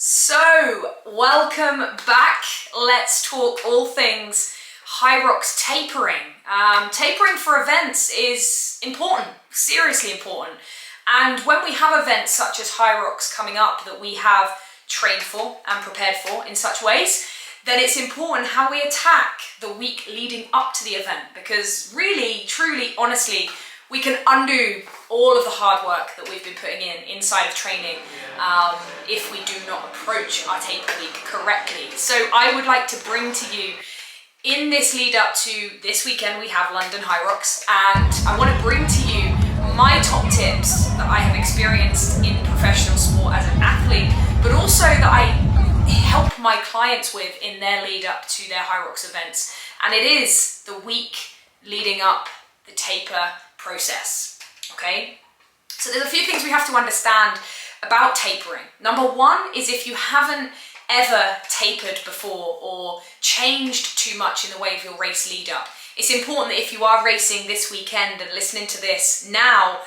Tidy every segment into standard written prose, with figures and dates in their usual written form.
So, welcome back. Let's talk all things Hyrox tapering. Tapering for events is important, seriously important. And when we have events such as Hyrox coming up that we have trained for and prepared for in such ways, then it's important how we attack the week leading up to the event, because really, truly, honestly, we can undo all of the hard work that we've been putting in inside of training if we do not approach our taper week correctly. So I would like to bring to you, in this lead up to this weekend, we have London Hyrox, and I want to bring to you my top tips that I have experienced in professional sport as an athlete, but also that I help my clients with in their lead up to their Hyrox events. And it is the week leading up the taper process, okay? So there's a few things we have to understand about tapering. Number one is, if you haven't ever tapered before or changed too much in the way of your race lead up, it's important that if you are racing this weekend and listening to this now,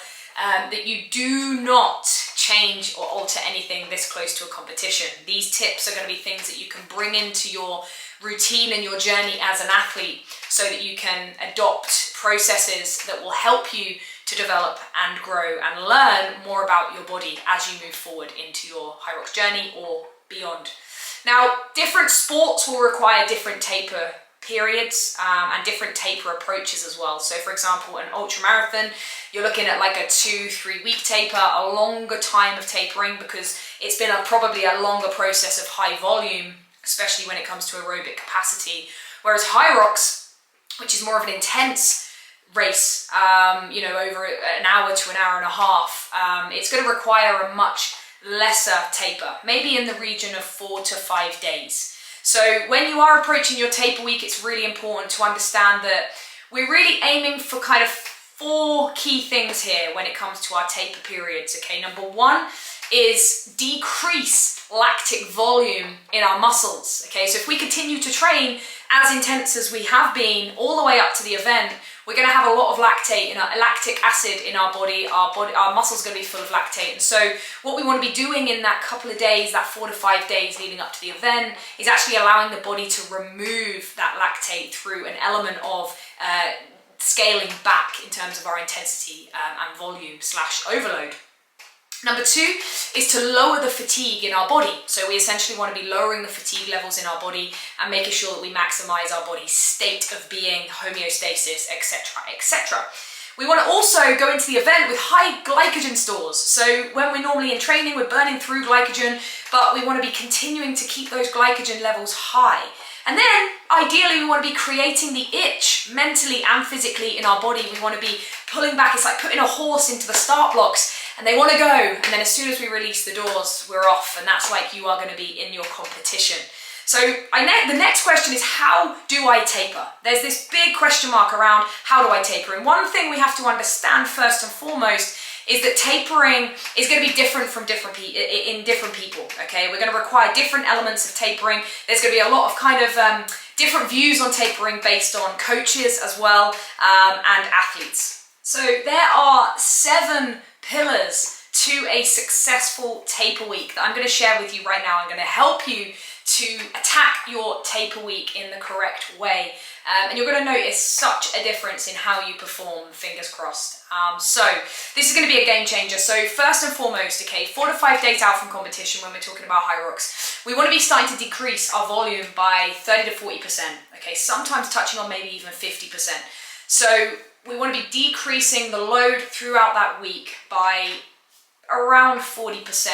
that you do not change or alter anything this close to a competition. These tips are going to be things that you can bring into your routine and your journey as an athlete, so that you can adopt processes that will help you to develop and grow and learn more about your body as you move forward into your Hyrox journey or beyond. Now, different sports will require different taper periods and different taper approaches as well. So for example, an ultra marathon, you're looking at like a 2-3 week taper, a longer time of tapering, because it's been probably a longer process of high volume, especially when it comes to aerobic capacity. Whereas Hyrox, which is more of an intense race, over an hour to an hour and a half, it's going to require a much lesser taper, maybe in the region of 4 to 5 days. So when you are approaching your taper week, it's really important to understand that we're really aiming for kind of 4 key things here when it comes to our taper periods, okay? Number one is decrease lactic volume in our muscles, okay? So if we continue to train as intense as we have been all the way up to the event, we're going to have a lot of lactic acid in our body. Our muscles are going to be full of lactate. And so what we want to be doing in that couple of days, that 4 to 5 days leading up to the event, is actually allowing the body to remove that lactate through an element of scaling back in terms of our intensity and volume / overload. Number 2 is to lower the fatigue in our body. So we essentially want to be lowering the fatigue levels in our body and making sure that we maximize our body's state of being, homeostasis, etc., etc. We want to also go into the event with high glycogen stores. So when we're normally in training, we're burning through glycogen, but we want to be continuing to keep those glycogen levels high. And then, ideally, we want to be creating the itch mentally and physically in our body. We want to be pulling back. It's like putting a horse into the start blocks, and they want to go. And then as soon as we release the doors, we're off. And that's like you are going to be in your competition. So the next question is, how do I taper? There's this big question mark around how do I taper? And one thing we have to understand first and foremost is that tapering is going to be different from different people, okay? We're going to require different elements of tapering. There's going to be a lot of kind of different views on tapering based on coaches as well and athletes. So there are 7 pillars to a successful taper week that I'm going to share with you right now. I'm going to help you to attack your taper week in the correct way. And you're going to notice such a difference in how you perform, fingers crossed. So this is going to be a game changer. So first and foremost, okay, 4 to 5 days out from competition, when we're talking about Hyrox, we want to be starting to decrease our volume by 30 to 40%, okay, sometimes touching on maybe even 50%. So we want to be decreasing the load throughout that week by around 40%.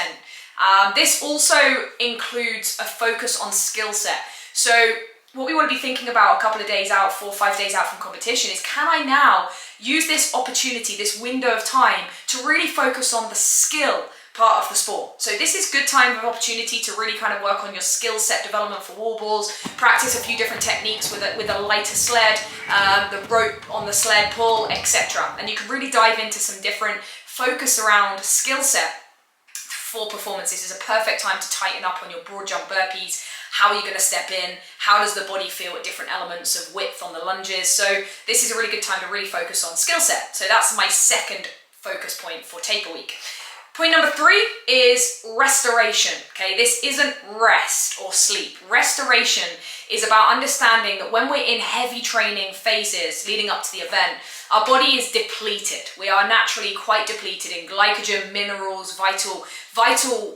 This also includes a focus on skill set. So what we want to be thinking about a couple of days out, 4 or 5 days out from competition, is, can I now use this opportunity, this window of time, to really focus on the skill part of the sport? So this is good time of opportunity to really kind of work on your skill set development for wall balls, practice a few different techniques with a lighter sled, the rope on the sled pull, etc. And you can really dive into some different focus around skill set for performance. This is a perfect time to tighten up on your broad jump burpees. How are you going to step in? How does the body feel at different elements of width on the lunges? So this is a really good time to really focus on skill set. So that's my second focus point for taper week. Point number 3 is restoration. Okay, this isn't rest or sleep. Restoration is about understanding that when we're in heavy training phases leading up to the event, our body is depleted. We are naturally quite depleted in glycogen, minerals, vital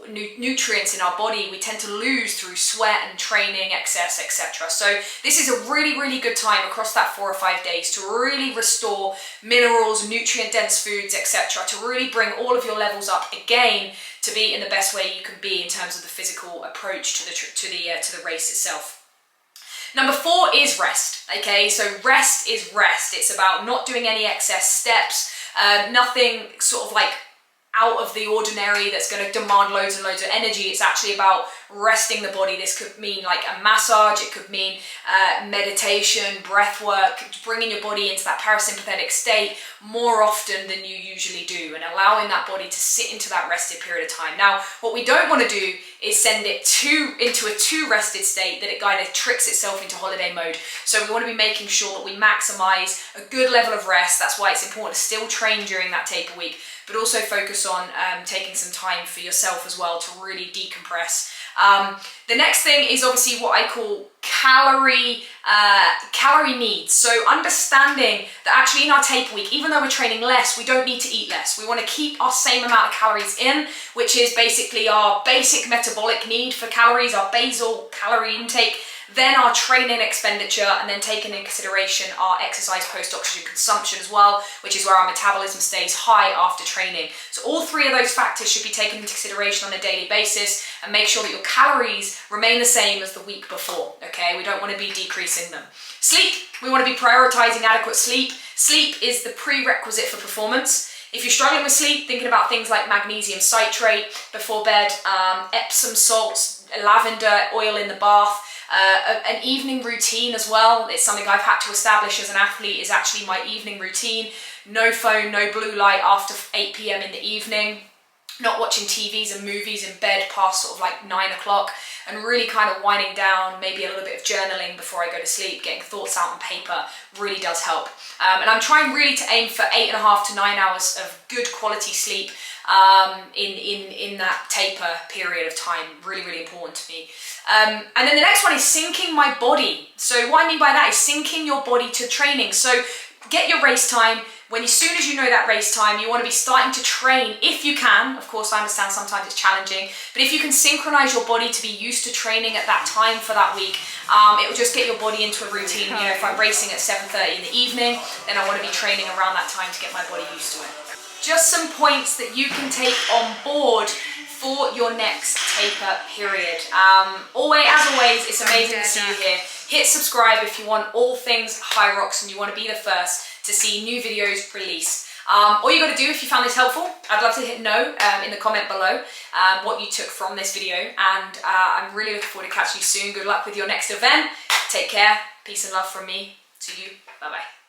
nutrients in our body. We tend to lose through sweat and training, excess, etc. So this is a really, really good time across that 4 or 5 days to really restore minerals, nutrient-dense foods, etc. to really bring all of your levels up again to be in the best way you can be in terms of the physical approach to the race itself. Number 4 is rest. Okay, so rest is rest. It's about not doing any excess steps, nothing sort of like out of the ordinary that's going to demand loads and loads of energy. It's actually about resting the body. This could mean like a massage, it could mean meditation, breath work, bringing your body into that parasympathetic state more often than you usually do and allowing that body to sit into that rested period of time. Now, what we don't want to do is send it into a too rested state that it kind of tricks itself into holiday mode. So we want to be making sure that we maximize a good level of rest. That's why it's important to still train during that taper week, but also focus on taking some time for yourself as well to really decompress. The next thing is obviously what I call calorie needs. So understanding that actually in our taper week, even though we're training less, we don't need to eat less. We want to keep our same amount of calories in, which is basically our basic metabolic need for calories, our basal calorie intake, then our training expenditure, and then taking into consideration our exercise post-oxygen consumption as well, which is where our metabolism stays high after training. So all 3 of those factors should be taken into consideration on a daily basis, and make sure that your calories remain the same as the week before, okay? We don't want to be decreasing them. Sleep, we want to be prioritizing adequate sleep. Sleep is the prerequisite for performance. If you're struggling with sleep, thinking about things like magnesium citrate before bed, Epsom salts, lavender oil in the bath, an evening routine as well. It's something I've had to establish as an athlete, is actually my evening routine. No phone, no blue light after 8 p.m. in the evening. Not watching TVs and movies in bed past sort of like 9 o'clock, and really kind of winding down, maybe a little bit of journaling before I go to sleep, getting thoughts out on paper really does help. And I'm trying really to aim for 8.5 to 9 hours of good quality sleep in that taper period of time. Really, really important to me. And then the next one is syncing my body. So what I mean by that is syncing your body to training. So get your race time. As soon as you know that race time, you want to be starting to train if you can. Of course, I understand sometimes it's challenging, but if you can synchronize your body to be used to training at that time for that week, it will just get your body into a routine. You know, if I'm racing at 7:30 in the evening, then I want to be training around that time to get my body used to it. Just some points that you can take on board for your next taper period. As always, it's amazing to see you here. Hit subscribe if you want all things Hyrox and you want to be the first to see new videos released. All you got to do, if you found this helpful, I'd love to hit no in the comment below what you took from this video, and I'm really looking forward to catching you soon. Good luck with your next event. Take care. Peace and love from me to you. Bye bye.